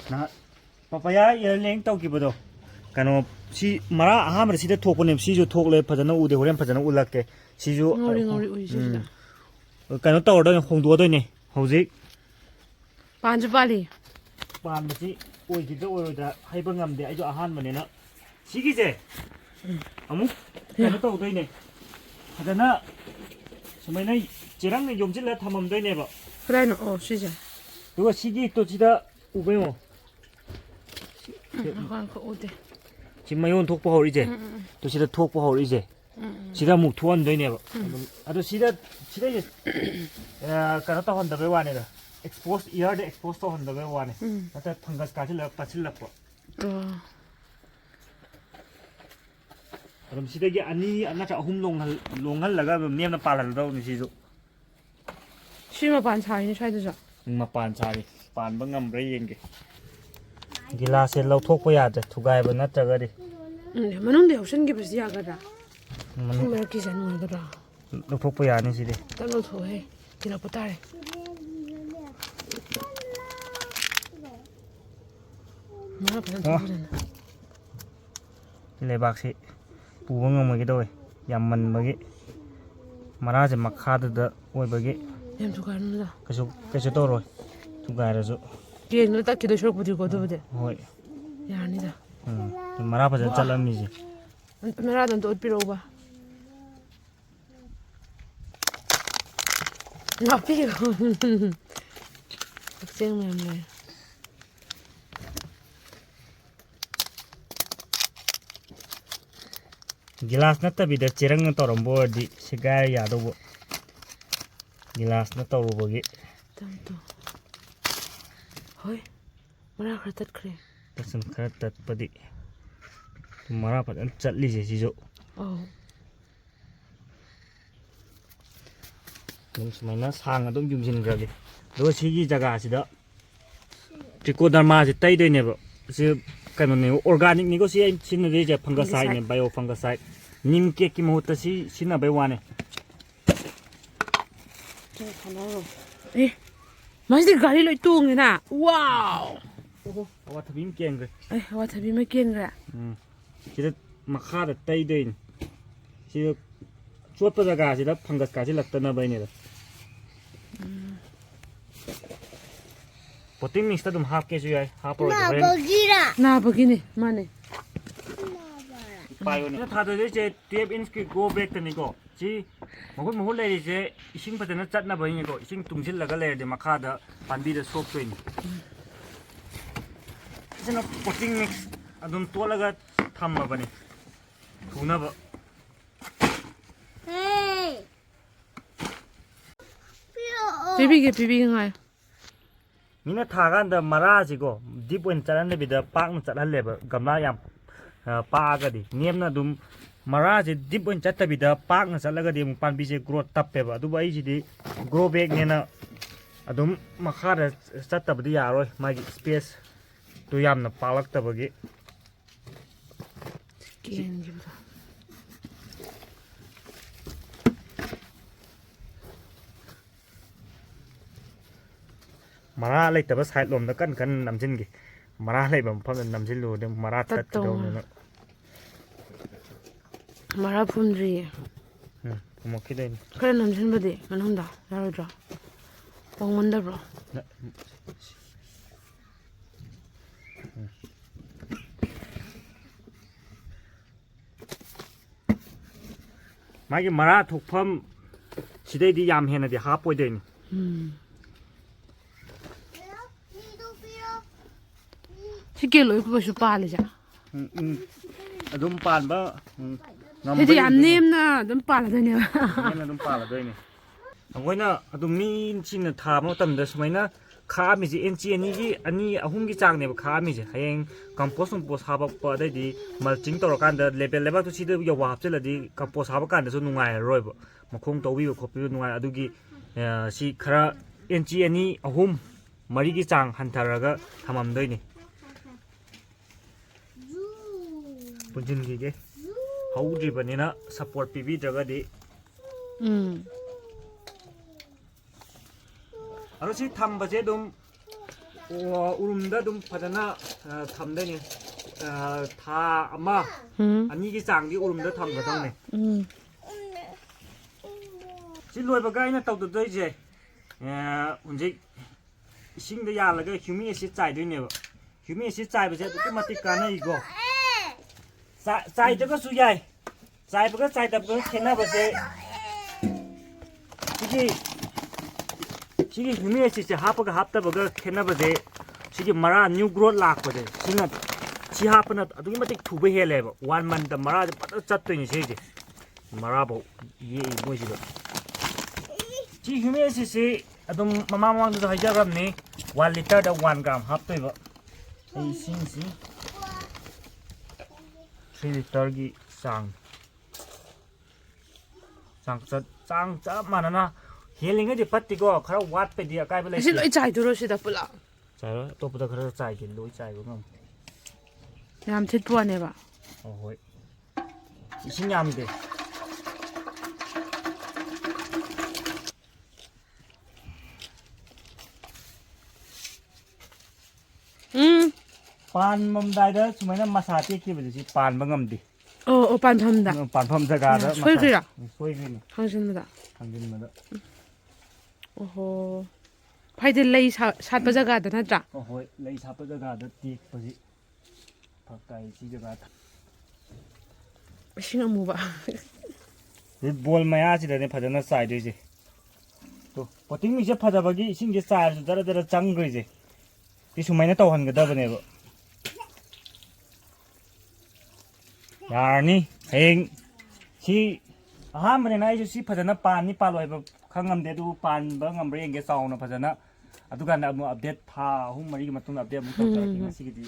나 Papaya Airlayering taukibodo kano si mara ahamra sida thokone siju thokle phajana ude horen phajana ulake siju ngori ui sida kano tawdo hongdo doine hojik panju pali panbasi oigida oida haiba ngamde aijo ahan manena sigije amuk kano tawdoine phajana sumaina jirang yomjilla thamamdoine ba 그래는 시제 그거 시기 또 지다 우베모 아까 그 어디 지금 마용 독보 하올 이제 또 시다 독보 하올 이제 시다 묵 투원 되네 봐 아도 시다 이제 까나타 한다 배 와네다 expose ear de expose to 한다 배 와네 나타 펑가스까지 럭 빠질럭고 그럼 시대기 아니 안나자 아훔 롱할라가 니엠나 빨랄다 시조 쉬마 반차이니 샤이드자 마판 차리 판바 ngambre yenge gilase lauthokpa yade thugaiba natragadi manungde option gi bisi yagada manungde ki jan ngada lauthokpa yani sidi talo thoe tira potare mara pan thujana lebak si puba ngamagi doy yamman bagi maraje makhada da oibagi yam thugarnda kasu toro thugairasu 겐을 딱 기도 쇼 부디고 도부데 hoi 야니다 mara paja chalamiji 메라던 또 어디로 봐 나피고 학생맨네 gilas na tabida chirang na torombo di sigar yadobo gilas na torubogi tamto hoy mara khatat khre tasan khara tatpadi mara pajan chatli je sijo dum sumaina sang adum yumjin gragi do sigi jaga sida trichoderma je tai dei ne ba si kano ne organic ni go si sin de je fungicide ne bio fungicide nim ke ki mohta si sina bai wane masih gari lo tungena wow awa thabim keng ai awa thabi ma kengra sida makha da tai dei sida chotpa jaga sida fungus ka si lattana bai ne da potting mix ta dum half ke ju ai half pro na bagini mane payo ni tha de je 12 inch ki go back ta ni go ji mohul le je ising pa na chat na bai ni go ising tungsil laga le de makha da panbi da sop to ni sina potting mix adum to laga thamma bani thuna ba bibi ngai mina thagan da mara ji go deep in chalan de bida pak na chalan le ba gamla yam pa ga di niam na dum mara ji deep in chatta bida pak na chalaga di mu pan bi je growth tappe ba du bai ji di grow back ne na adum makha da chatta ba di yaroi magi space tu yam na palak ta bagi ken jibda mara lai ta ba side lom da kan namjin gi mara lai bam pham namjin lu de mara tat do na mara phumri mo ki dai kare namjin bade manunda yarodra pongmanda bro magi mara thokpham sidai di yam hena di ha poi dei ni Sikelo ko su pale ja. Adum pan ba Hedi amnem na dum pala da ne. Nemna dum pala doi ni. Angoina adum min chin tha mo tam da sumaina kha mi ji enchi ani ahum gi chang ne ba kha mi ji hayeng compost ha ba pa dai di mulching tor kan da level to si de yo wa hapse la di compost ha ba kan da su nungai roi ba makhong to wi ko pi nungai adu gi si khara enchi ani ahum mari gi chang hantharaga thamam doi ni punjin gi howdri banina support pibi jaga di aro si tham ba je dum 우름다 좀 파잖아 담대니 다 아마 아니기 장기 우름다 담거든요. 실로이버가 아니나 떠도 이제 언제 이싱도 야라가 휴미에시 짜이도네요. 휴미에시 짜이버제 automatic 가나 이거 짜이다가 수야이 짜이버가 짜이다가 캐나버제 시기 휴미에시 하버가 합다버가 캐나버제 시기 마라 뉴 그로트 락버제 시나 지 하버나 아두기 마틱 투베 헬레버 원 만다 마라 빠져 짰더니 시지 마라보 이 뭐지도 지 휴미에시 adum mama mama du haja ram ni 1 liter da 1 gram hap toi ba ei sing si 3 liter gi sang cha manana healing di patti go khara wat pe dia kai bele si loi chai duro si da pula chai ro to pu da khara chai gi loi chai go ngam yam thit puan ne ba hoi ising yam de pan mầm đai đó chúng mày nó massage kia bây giờ pan bằng ngầm đi pan pham da pan pham ra gà đó soi kira soi cái này hangsin da mà đó oho phai de lei sat ba jaga da na tra hoi lấy sáp ra gà đó tiệt bây giờ phật cái chi ra gà sing amu ba cái bol maya chỉ là này phải nó sai đấy gì to poting mình sẽ phải ra bagi sinh cái sai rồi ra trắng rồi gì cái chúng mày nó tàu hành cái đó bên này यारनी हेंग सी अहमने ना आइसु सी फजना पानी पालोय ब खंगम दे दु पान ब ngam रे एंगे साउना फजना अदुगा ना update था हुम मरी मतुन अपडेट मु तक की ngasi gi di